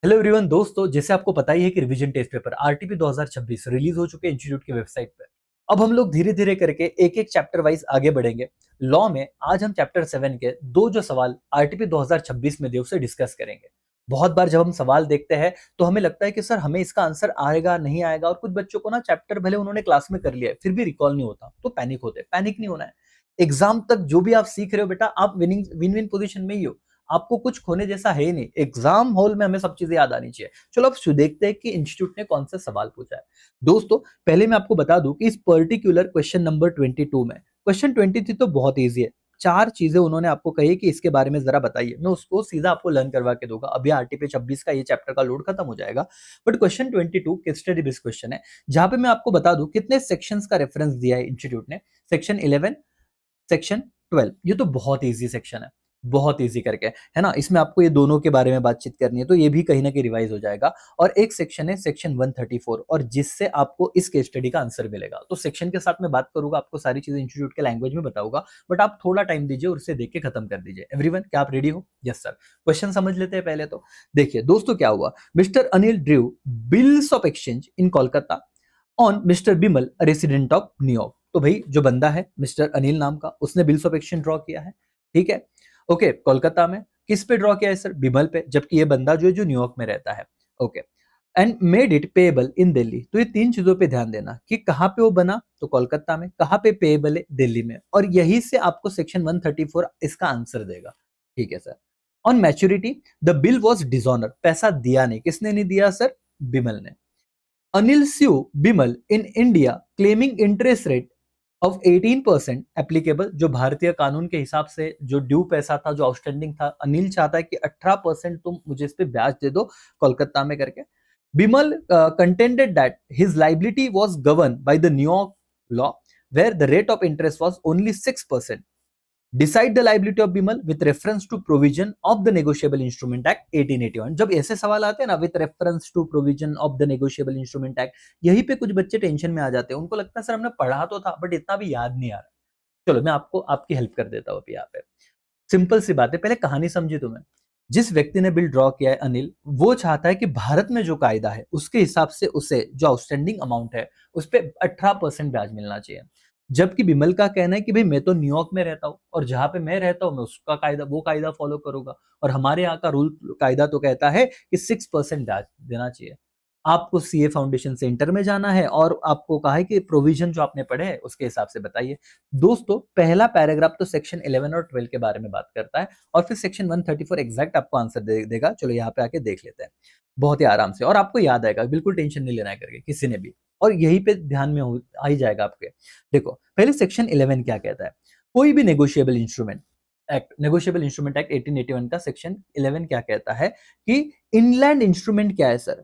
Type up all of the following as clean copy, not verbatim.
Hello everyone दोस्तों, जैसे आपको पता ही है कि revision test paper RTP 2026 release हो चुके हैं इंस्टीट्यूट की वेबसाइट पे। अब हम लोग धीरे धीरे करके एक एक चैप्टर वाइज आगे बढ़ेंगे। लॉ में आज हम चैप्टर 7 के दो जो सवाल आरटीपी 2026 में थे उसे डिस्कस करेंगे। बहुत बार जब हम सवाल देखते हैं तो हमें लगता है कि सर हमें इसका आंसर आएगा नहीं आएगा, और कुछ बच्चों को ना चैप्टर भले उन्होंने क्लास में कर लिया है फिर भी रिकॉल नहीं होता, तो पैनिक होते हैं। पैनिक नहीं होना है। एग्जाम तक जो भी आप सीख रहे हो बेटा, आप विनिंग विन विन पोजीशन में ही हो। आपको कुछ खोने जैसा है ही नहीं। एग्जाम हॉल में हमें सब चीजें याद आनी चाहिए। चलो अब देखते हैं कि इंस्टीट्यूट ने कौन सा सवाल पूछा है। दोस्तों, पहले मैं आपको बता दूं कि इस पर्टिकुलर क्वेश्चन नंबर 22 में क्वेश्चन 23 तो बहुत ईजी है। चार चीजें उन्होंने आपको कही कि इसके बारे में जरा बताइए। मैं उसको सीधा आपको लर्न करवा के दूंगा। अभी आरटीपी 26 का ये चैप्टर का लोड खत्म हो जाएगा। But question 22 case study based question है, जहां पे मैं आपको बता दूं कितने सेक्शंस का रेफरेंस दिया है इंस्टीट्यूट ने। सेक्शन 11, सेक्शन 12, ये तो बहुत इजी सेक्शन है। बहुत इजी करके है ना, इसमें आपको ये दोनों के बारे में बातचीत करनी है, तो ये भी कहीं ना कहीं रिवाइज हो जाएगा। और एक सेक्शन है सेक्शन 134, और जिससे आपको इस केस स्टडी का आंसर मिलेगा। तो सेक्शन के साथ मैं बात करूंगा, आपको सारी चीजें इंस्टीट्यूट के लैंग्वेज में बताऊंगा। बट आप थोड़ा टाइम दीजिए और उसे देख के खत्म कर दीजिए। एवरीवन, क्या आप रेडी हो? Yes sir. क्वेश्चन समझ लेते हैं पहले तो। देखिए दोस्तों, क्या हुआ। Mister Anil Drew bills of exchange in Kolkata on mister Bimal, resident of New York. तो भाई जो बंदा है मिस्टर अनिल नाम का, उसने बिल्स ऑफ एक्सचेंज ड्रॉ किया है। ठीक है, ओके। कोलकाता में किस पे ड्रॉ किया है सर? बिमल पे, जबकि ये बंदा जो है जो न्यूयॉर्क में रहता है। Okay, and made it payable in Delhi. तो ये तीन चीजों पे ध्यान देना कि कहां पे वो बना, तो कोलकाता में। कहां पे पेएबल है? दिल्ली में। और यही से आपको सेक्शन 134 इसका आंसर देगा। ठीक है sir. On maturity the bill was dishonour. पैसा दिया नहीं, किसने नहीं दिया सर? बिमल ने। Anil sue Bimal in India claiming interest rate of 18% applicable. जो भारतीय कानून के हिसाब से जो ड्यू पैसा था, जो आउटस्टैंडिंग था, अनिल चाहता है कि 18% तुम मुझे इस पे ब्याज दे दो कोलकाता में करके। Bimal contended that his liability was govern by the New York law where the rate of interest was only 6%। Decide the liability of Bimal with reference to provision of the negotiable instrument act 1881। जब ऐसे सवाल आते हैं ना, with reference to provision of the negotiable instrument act, यहीं पे कुछ बच्चे टेंशन में आ जाते हैं। उनको लगता है सर हमने पढ़ा तो था बट इतना भी याद नहीं आ रहा। चलो मैं आपको आपकी हेल्प कर देता हूँ अभी यहाँ पे। सिंपल सी बात है, पहले कहानी समझी तुम्हें। जिस व्यक्ति ने बिल ड्रॉ किया है अनिल, वो चाहता है कि भारत में जो कायदा है उसके हिसाब से उसे जो आउटस्टैंडिंग अमाउंट है उस पर 18% ब्याज मिलना चाहिए। जबकि बिमल का कहना है कि भाई मैं तो न्यूयॉर्क में रहता हूँ और जहां पे मैं रहता हूँ मैं उसका कायदा वो कायदा फॉलो करूंगा, और हमारे यहाँ का रूल कायदा तो कहता है कि 6% ब्याज देना चाहिए। आपको सीए फाउंडेशन सेंटर में जाना है और आपको कहा है कि प्रोविजन जो आपने पढ़े हैं उसके हिसाब से बताइए। दोस्तों, पहला पैराग्राफ तो सेक्शन 11 और 12 के बारे में बात करता है, और फिर सेक्शन 134 एग्जैक्ट आपको आंसर देगा। चलो यहाँ पे आके देख लेते हैं बहुत ही आराम से, और आपको याद आएगा, बिल्कुल टेंशन नहीं लेना है करके किसी ने भी। और यही पे ध्यान में आ ही जाएगा आपके। देखो पहले सेक्शन 11 क्या कहता है। कोई भी negotiable instrument act, negotiable instrument act 1881 का सेक्शन 11 क्या कहता है कि इनलैंड इंस्ट्रूमेंट क्या है सर?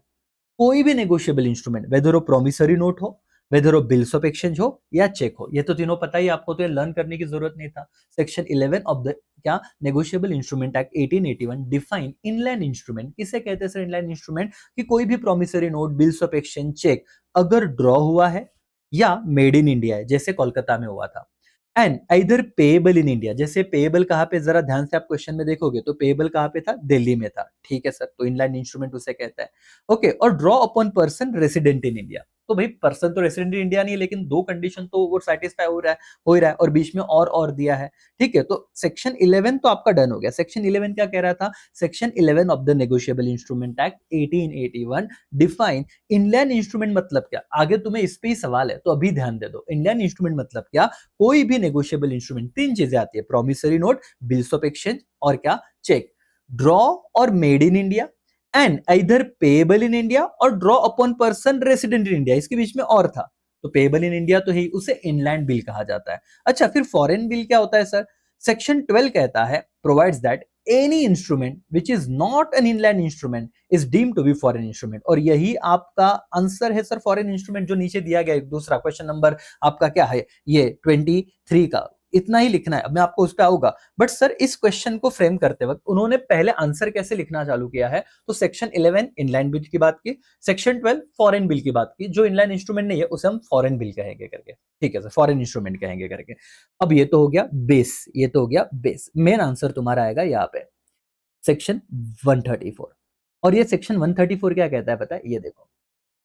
कोई भी नेगोशिएबल इंस्ट्रूमेंट, वेदर वो प्रोमिसरी नोट हो, वेदर वो बिल्स ऑफ एक्सचेंज हो या चेक हो, ये तो तीनों पता ही आपको, तो ये लर्न करने की जरूरत नहीं था। सेक्शन 11 ऑफ द क्या negotiable instrument act 1881 define inland instrument. किसे कहते हैं सर इनलैंड इंस्ट्रूमेंट? कि कोई भी promissory note, bills of exchange, cheque अगर ड्रॉ हुआ है या मेड इन इंडिया है, जैसे कोलकाता में हुआ था, एंड इधर पेएबल इन इंडिया। जैसे पेएबल कहां पे, जरा ध्यान से आप क्वेश्चन में देखोगे तो पेएबल कहां पे था? दिल्ली में था। ठीक है सर, तो इनलैंड इंस्ट्रूमेंट उसे कहता है। ओके, और draw upon person resident in India. तो भाई पर्सन तो रेसिडेंट इन इंडिया नहीं है, लेकिन दो कंडीशन तो वो सेटिस्फाई हो ही रहा है, और बीच में और दिया है। ठीक है, तो सेक्शन 11 तो आपका डन हो गया। सेक्शन 11 क्या कह रहा था? Section 11 of the negotiable instrument act 1881 define inland instrument मतलब क्या। आगे तुम्हें इस पे ही सवाल है तो अभी ध्यान दे दो। इनलैंड इंस्ट्रूमेंट मतलब क्या? कोई भी नेगोशिएबल इंस्ट्रूमेंट, तीन चीजें आती है, promissory note, bills of exchange और क्या? चेक। ड्रॉ और मेड इन इंडिया, एंड इधर पेएबल इन इंडिया, और draw upon person resident in India, इसके बीच में और था। तो पेएबल इन इंडिया तो ही, उसे इनलैंड बिल कहा जाता है। अच्छा, फिर फॉरेन बिल क्या होता है सर? सेक्शन 12 कहता है provides that any instrument which is not an inland instrument is deemed to be foreign instrument. और यही आपका आंसर है सर, फॉरेन इंस्ट्रूमेंट जो नीचे दिया गया है। दूसरा क्वेश्चन नंबर आपका क्या है? ये 23 का इतना ही लिखना है। अब मैं आपको उस पर आऊंगा, बट सर इस क्वेश्चन को फ्रेम करते वक्त उन्होंने पहले आंसर कैसे लिखना चालू किया है? तो सेक्शन 11 इनलैंड बिल की बात की, सेक्शन 12 फॉरेन बिल की बात की। जो इनलैंड इंस्ट्रूमेंट नहीं है उसे हम फॉरेन बिल कहेंगे करके। ठीक है सर, फॉरेन इंस्ट्रूमेंट कहेंगे करके। अब ये तो हो गया बेस, ये तो हो गया बेस। मेन आंसर तुम्हारा आएगा यहाँ पे सेक्शन 134। और ये सेक्शन 134 क्या कहता है पता है, ये देखो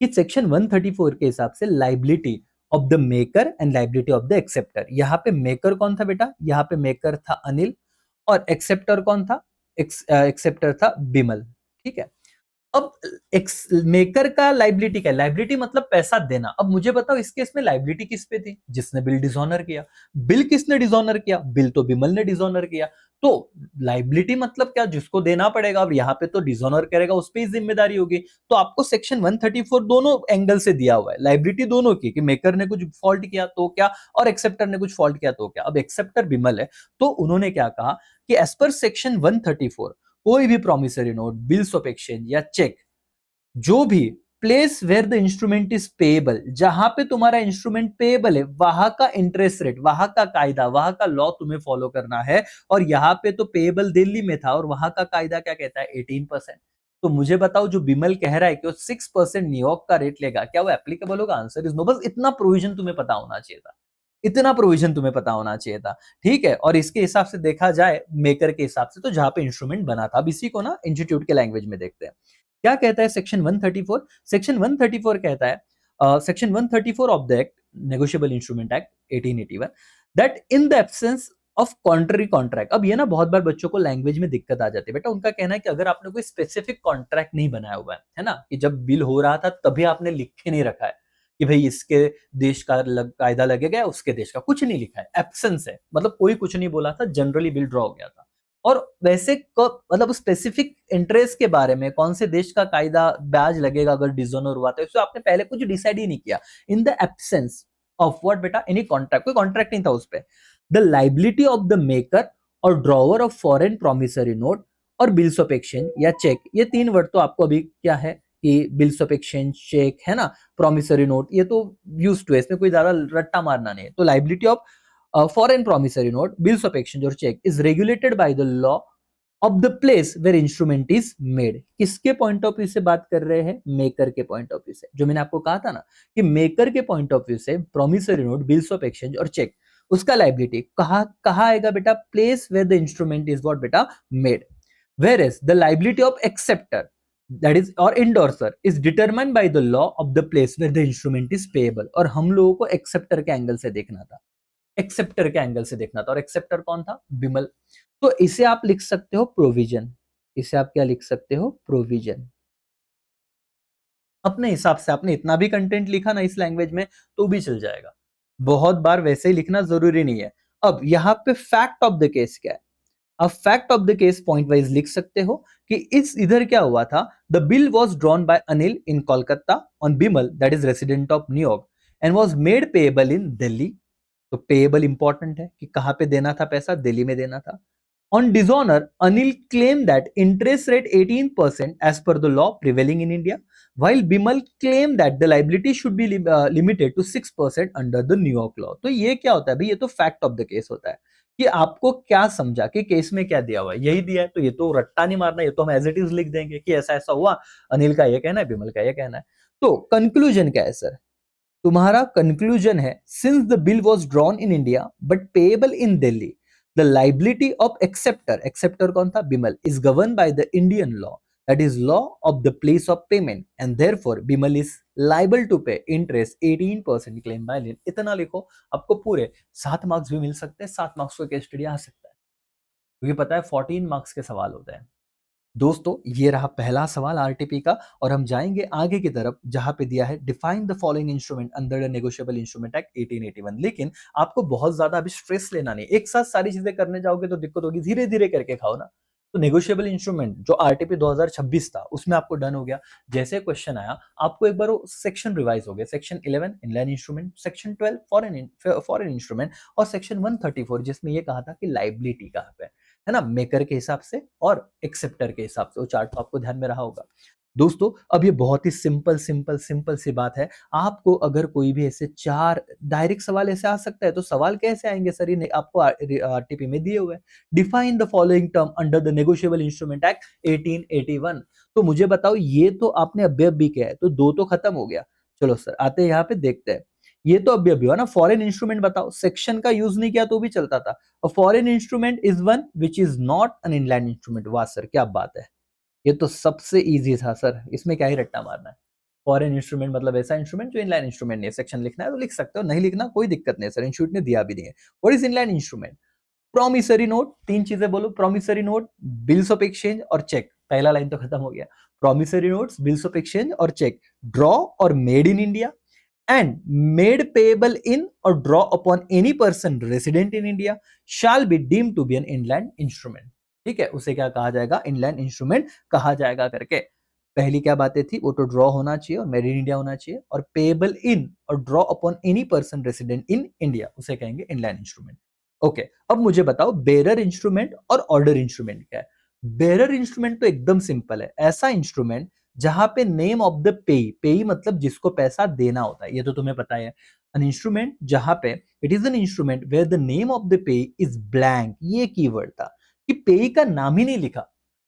कि सेक्शन 134 के हिसाब से liability of the maker and liability of the acceptor, यहाँ पे मेकर कौन था बेटा, यहाँ पे मेकर था अनिल और एक्सेप्टर कौन था, एक्सेप्टर था बिमल। ठीक है, अब एक्स मेकर का लाइबिलिटी क्या है, लाइबिलिटी मतलब पैसा देना। अब मुझे बताओ इस केस में लाइबिलिटी किस पे थी, जिसने बिल डिसऑनर किया। बिल किसने डिसऑनर किया, बिल तो बिमल ने डिसऑनर किया। तो लाइबिलिटी मतलब क्या, जिसको देना पड़ेगा। अब यहाँ पे तो डिसऑनर करेगा उस पे ही जिम्मेदारी होगी। तो आपको सेक्शन 134 दोनों एंगल से दिया हुआ है, लाइबिलिटी दोनों की, कि मेकर ने कुछ फॉल्ट किया तो क्या और एक्सेप्टर ने कुछ फॉल्ट किया तो क्या। अब एक्सेप्टर बिमल है तो उन्होंने क्या कहा कि एज पर सेक्शन 134 कोई भी promissory note, bills of exchange या चेक, जो भी place where the instrument is payable, जहां पे तुम्हारा इंस्ट्रूमेंट पेएबल है वहां का इंटरेस्ट रेट, वहां का कायदा, वहां का लॉ तुम्हें फॉलो करना है। और यहाँ पे तो पेएबल दिल्ली में था और वहां का कायदा क्या कहता है, 18%। तो मुझे बताओ जो बिमल कह रहा है कि वो 6% न्यूयॉर्क का रेट लेगा, क्या वो एप्लीकेबल होगा? Answer is no. बस इतना प्रोविजन तुम्हें पता होना चाहिए था, इतना प्रोविजन तुम्हें पता होना चाहिए था। ठीक है, और इसके हिसाब से देखा जाए मेकर के हिसाब से तो जहां पे इंस्ट्रूमेंट बना था। अब इसी को ना इंस्टीट्यूट के लैंग्वेज में देखते हैं क्या कहता है सेक्शन 134। सेक्शन 134 कहता है, section 134 of the act, negotiable instrument act 1881, that in the absence of contrary contract. अब ये ना बहुत बार बच्चों को लैंग्वेज में दिक्कत आ जाती है बेटा। उनका कहना है कि अगर आपने कोई स्पेसिफिक कॉन्ट्रैक्ट नहीं बनाया हुआ है ना, कि जब बिल हो रहा था तभी आपने लिख के नहीं रखा है कि भाई इसके देश का कायदा लगेगा, उसके देश का कुछ नहीं लिखा है, एब्सेंस है, मतलब कोई कुछ नहीं बोला था, जनरली बिल ड्रॉ हो गया था। और वैसे मतलब स्पेसिफिक इंटरेस्ट के बारे में, कौन से देश का कायदा ब्याज लगेगा अगर डिसऑनर हुआ, तो इससे आपने पहले कुछ डिसाइड ही नहीं किया। In the absence of what बेटा, एनी कॉन्ट्रैक्ट, कोई कॉन्ट्रैक्ट नहीं था उस पे, the liability of the maker और drawer of foreign promissory note और बिल्स ऑफ एक्सचेंज या चेक, ये तीन वर्ड तो आपको अभी क्या है कि बिल्स ऑफ एक्सचेंज, चेक है ना, प्रोमिसरी नोट, ये तो यूज टू है, इसमें कोई ज्यादा रट्टा मारना नहीं है। तो liability of foreign promissory note, bills of exchange और check is regulated by the law of the place where instrument is made। किसके पॉइंट ऑफ व्यू से बात कर रहे हैं, मेकर के पॉइंट ऑफ व्यू से। जो मैंने आपको कहा था ना कि मेकर के पॉइंट ऑफ व्यू से promissory note, bills of exchange और चेक, उसका लाइबिलिटी कहा आएगा बेटा, place where the instrument is what बेटा, made. Where is the liability of acceptor, that is or endorser, is determined by the law of the place where the instrument is payable। और हम लोगों को acceptor के angle से देखना था, acceptor के एंगल से देखना था, और एक्सेप्टर कौन था, बिमल। तो इसे आप लिख सकते हो प्रोविजन, इसे आप क्या लिख सकते हो, प्रोविजन। अपने हिसाब से आपने इतना भी कंटेंट लिखा ना इस लैंग्वेज में तो भी चल जाएगा, बहुत बार वैसे ही लिखना जरूरी नहीं है। अब यहाँ पे फैक्ट ऑफ द केस क्या है, अब fact of the case point wise लिख सकते हो कि इस इधर क्या हुआ था, the bill was drawn by Anil in Kolkata on Bimal that is resident of New York and was made payable in Delhi. तो पेएबल इंपॉर्टेंट है कि कहां पे देना था पैसा, दिल्ली में देना था। On dishonour Anil claim that interest rate 18% as per the law prevailing in India, while Bimal claim that the liability should be limited to 6% under the New York law. तो ये क्या होता है भाई, ये तो फैक्ट ऑफ द केस होता है कि आपको क्या समझा कि केस में क्या दिया हुआ है, यही दिया है। तो ये तो रट्टा नहीं मारना, ये तो हम एज इट इज लिख देंगे कि ऐसा ऐसा हुआ, अनिल का ये कहना है, बिमल का ये कहना है। तो कंक्लूजन क्या है सर, तुम्हारा कंक्लूजन है, since the bill was drawn in India but payable in Delhi, the liability of acceptor, acceptor कौन था, Bimal, is govern by the Indian law, that is law of the place of payment, and therefore Bimal is liable to pay interest 18% claim by लिन। इतना लिखो, आपको पूरे 7 marks भी मिल सकते हैं, 7 मार्क्स का केस स्टडी आ सकता है, क्योंकि पता है 14 मार्क्स के सवाल होते हैं। दोस्तों ये रहा पहला सवाल आरटीपी का, और हम जाएंगे आगे की तरफ जहां पे दिया है define the following instrument under the negotiable instrument act 1881। लेकिन आपको बहुत ज्यादा अभी स्ट्रेस लेना नहीं, एक साथ सारी चीजें करने जाओगे तो दिक्कत होगी, धीरे धीरे करके खाओ ना। तो नेगोशिएबल इंस्ट्रूमेंट जो आरटीपी 2026 था उसमें आपको डन हो गया, जैसे क्वेश्चन आया आपको एक बार वो सेक्शन रिवाइज हो गया, section 11 inline instrument, section 12 foreign instrument, और सेक्शन 134 जिसमें ये कहा था कि लाइबिलिटी कहाँ पे है ना, मेकर के हिसाब से और एक्सेप्टर के हिसाब से। वो चार्ट तो आपको ध्यान में रहा होगा। दोस्तों अब ये बहुत ही सिंपल सिंपल सिंपल सी बात है। आपको अगर कोई भी ऐसे 4 डायरेक्ट सवाल ऐसे आ सकता है, तो सवाल कैसे आएंगे सर, ये आपको आरटीपी में दिए हुए हैं, define the following term under the negotiable instrument act 1881। तो मुझे बताओ ये तो आपने अभी किया है, तो 2 तो खत्म हो गया। चलो सर आते हैं यहाँ पे देखते हैं, ये तो अभी हुआ ना। फॉरेन इंस्ट्रूमेंट बताओ, सेक्शन का यूज नहीं किया तो भी चलता था। A foreign instrument is one which is not an inland instrument। वाह सर क्या बात है, ये तो सबसे ईज़ी था सर, इसमें क्या ही रट्टा मारना है। फॉरेन इंस्ट्रूमेंट मतलब ऐसा इंस्ट्रूमेंट जो इनलाइन इंस्ट्रूमेंट नहीं है, सेक्शन लिखना है तो लिख सकते हो, नहीं लिखना कोई दिक्कत नहीं है सर, इंस्टीट्यूट ने दिया भी नहीं है। What is inline instrument? Promissory note, 3 चीजें बोलो, promissory note, bills of exchange और चेक। पहला लाइन तो खत्म हो गया। Promissory notes, bills of exchange और चेक ड्रॉ और made in India and made payable in or draw upon any person resident in India shall be deemed to be an inland instrument। ठीक है, उसे क्या कहा जाएगा? इनलैंड इंस्ट्रूमेंट कहा जाएगा करके। पहली क्या बातें थी? वो तो ड्रॉ होना चाहिए और मेड इन इंडिया होना चाहिए, और पेएबल इन और draw upon any person resident in India, उसे कहेंगे इनलैंड इंस्ट्रूमेंट। ओके, अब मुझे बताओ बेरर इंस्ट्रूमेंट और ऑर्डर इंस्ट्रूमेंट क्या है? बेरर इंस्ट्रूमेंट तो एकदम सिंपल है, ऐसा इंस्ट्रूमेंट जहां पे नेम ऑफ द पेई, पेई मतलब जिसको पैसा देना होता है, ये तो तुम्हें पता है। एन इंस्ट्रूमेंट जहां पे it is an instrument where the name of the payee is blank, ये कीवर्ड था कि पेई का नाम ही नहीं लिखा।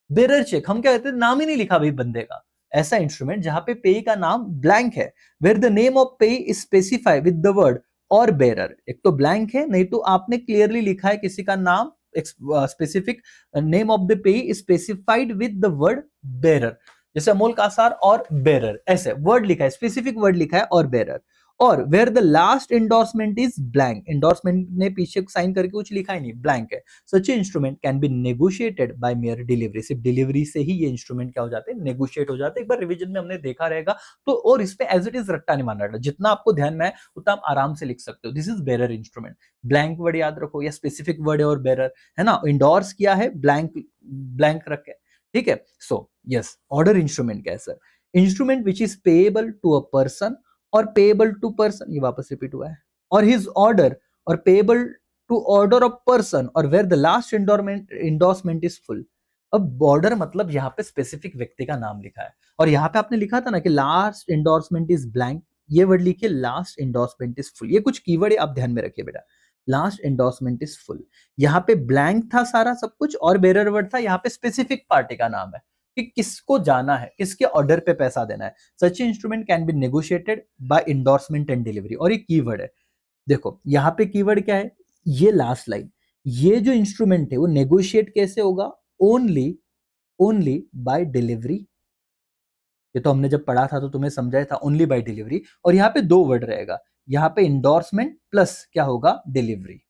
बेरर चेक हम क्या कहते हैं, नाम ही नहीं लिखा भाई बंदे का। ऐसा इंस्ट्रूमेंट जहां पे पेई का नाम ब्लैंक है, वेयर द नेम ऑफ पेई is specify with the word और बेरर। एक तो ब्लैंक है, नहीं तो आपने क्लियरली लिखा है किसी का नाम, स्पेसिफिक नेम ऑफ द पेई specified with the word bearer, जैसे अमोल कासार और बेरर, ऐसे वर्ड लिखा है, स्पेसिफिक वर्ड लिखा है और बेरर। और where the last endorsement is blank, endorsement ने पीछे साइन करके कुछ लिखा ही नहीं, ब्लैंक है। Such instrument can be negotiated by mere delivery, सिर्फ डिलीवरी से ही ये इंस्ट्रूमेंट क्या हो जाते हैं, नेगोशिएट हो जाते हैं। एक बार रिवीजन में हमने देखा रहेगा तो, और इस पे एज इट इज रट्टा नहीं मारना रहेगा, जितना आपको ध्यान में है उतना आप आराम से लिख सकते हो। This is bearer instrument, blank word याद रखो, या स्पेसिफिक वर्ड है और बेरर है ना, इंडोर्स किया है, ब्लैंक ब्लैंक रखे, ठीक है। सो यस, ऑर्डर इंस्ट्रूमेंट क्या है sir? Instrument which is payable to a person और पेएबल टू पर्सन, ये वापस रिपीट हुआ है, और हिज ऑर्डर, और payable to order of person, और where the last endorsement is full. अब बॉर्डर मतलब यहाँ पे स्पेसिफिक व्यक्ति का नाम लिखा है, और यहाँ पे आपने लिखा था ना कि लास्ट इंडोर्समेंट इज ब्लैंक, ये वर्ड लिखिए, लास्ट इंडोर्समेंट इज फुल। ये कुछ कीवर्ड है, आप ध्यान में रखिए बेटा। लास्ट इंडोर्समेंट इज फुल, यहाँ पे ब्लैंक था सारा सब कुछ, और बेरर वर्ड था, यहाँ पे स्पेसिफिक पार्टी का नाम है कि किसको जाना है, किसके ऑर्डर पे पैसा देना है। Such instrument can be negotiated by endorsement and delivery, और ये कीवर्ड है। देखो यहाँ पे कीवर्ड क्या है, ये लास्ट लाइन, ये जो इंस्ट्रूमेंट है वो नेगोशिएट कैसे होगा? Only only by delivery. ये तो हमने जब पढ़ा था तो तुम्हें समझाया था, ओनली बाय डिलीवरी। और यहाँ पे दो वर्ड रहेगा, यहाँ पे इंडोर्समेंट प्लस क्या होगा, डिलीवरी।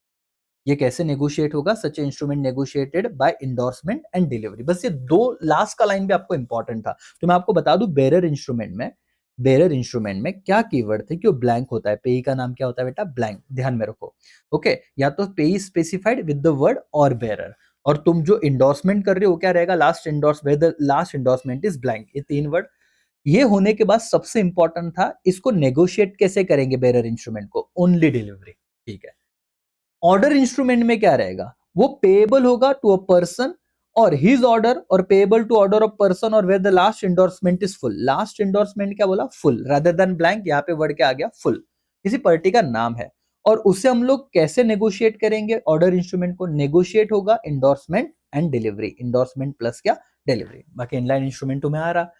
ये कैसे नेगोशिएट होगा? Such instrument negotiated by endorsement and delivery. बस ये दो लास्ट का लाइन भी आपको इंपॉर्टेंट था, तो मैं आपको बता दूं बेरर इंस्ट्रूमेंट में, बेरर इंस्ट्रूमेंट में क्या कीवर्ड थे कि वो ब्लैंक होता है। पेई का नाम क्या होता है बेटा? ब्लैंक, ध्यान में रखो। ओके, या तो payee specified with the word और बेरर, और तुम जो इंडोर्समेंट कर रहे हो क्या रहेगा? Last endorse, where the last endorsement is blank, ये तीन वर्ड। ये होने के बाद सबसे इंपॉर्टेंट था, इसको नेगोशिएट कैसे करेंगे बेरर इंस्ट्रूमेंट को? ओनली डिलीवरी, ठीक है। ऑर्डर इंस्ट्रूमेंट में क्या रहेगा? वो पेएबल होगा टू अ पर्सन और हिज ऑर्डर, और payable to order of person, और where the last endorsement is full. Last endorsement क्या बोला? फुल, रादर देन ब्लैंक, यहाँ पे वर्ड क्या आ गया? फुल। किसी पार्टी का नाम है, और उसे हम लोग कैसे नेगोशिएट करेंगे? ऑर्डर इंस्ट्रूमेंट को नेगोशिएट होगा endorsement and delivery, endorsement plus क्या? डिलीवरी। बाकी इनलाइन इंस्ट्रूमेंट तुम्हें आ रहा,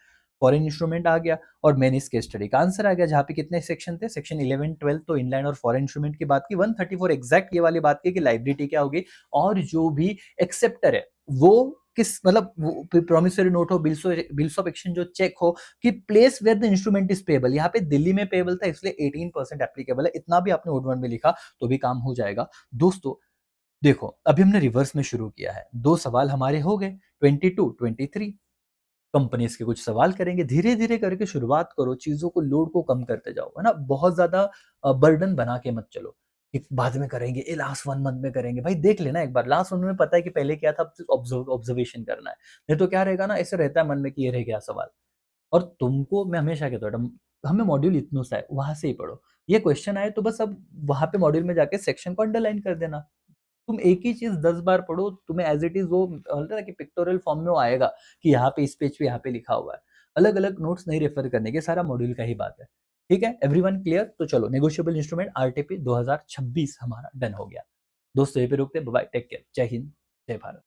फॉरेन इंस्ट्रूमेंट आ गया, और मेन इस केस स्टडी का आंसर आ गया, जहां पे कितने सेक्शन थे? सेक्शन 11 12 तो इनलाइन और फॉरेन इंस्ट्रूमेंट की बात की, 134 एग्जैक्ट ये वाली बात की कि लाइबिलिटी क्या होगी, और जो भी एक्सेप्टर है वो किस, मतलब प्रोमिसरी नोट हो, बिल्स ऑफ एक्सचेंज जो चेक हो, कि place where the instrument is payable. यहाँ पे दिल्ली में पेएबल था इसलिए 18% एप्लीकेबल है, इतना भी आपने वर्ड में लिखा तो भी काम हो जाएगा। दोस्तों देखो, अभी हमने रिवर्स में शुरू किया है, दो सवाल हमारे हो गए, 22 23 कंपनीज के कुछ सवाल करेंगे। धीरे धीरे करके शुरुआत करो, चीजों को, लोड को कम करते जाओ, है ना। बहुत ज्यादा बर्डन बना के मत चलो कि बाद में करेंगे, ये लास्ट 1 मंथ में करेंगे। भाई देख लेना एक बार, लास्ट 1 मंथ में पता है कि पहले क्या था, ऑब्जर्वेशन करना है। नहीं तो क्या रहेगा ना, ऐसे रहता है मन में कि ये रह गया सवाल। और तुमको मैं हमेशा कहता हूँ, हमें मॉड्यूल इतना सा है, वहां से ही पढ़ो। ये क्वेश्चन आए तो बस अब वहां पे मॉड्यूल में जाके सेक्शन को अंडरलाइन कर देना। तुम एक ही चीज 10 बार पढ़ो, तुम्हें एज इट इज वो होता है ना कि पिक्टोरियल फॉर्म में वो आएगा कि यहाँ पे इस पेज पे यहाँ पे लिखा हुआ है। अलग अलग नोट्स नहीं रेफर करने के, सारा मॉड्यूल का ही बात है। ठीक है, एवरीवन क्लियर? तो चलो, नेगोशिएबल इंस्ट्रूमेंट आरटीपी 2026 हमारा डन हो गया। दोस्तों यहीं पे रुकते, बाय, टेक केयर, जय हिंद, जय भारत।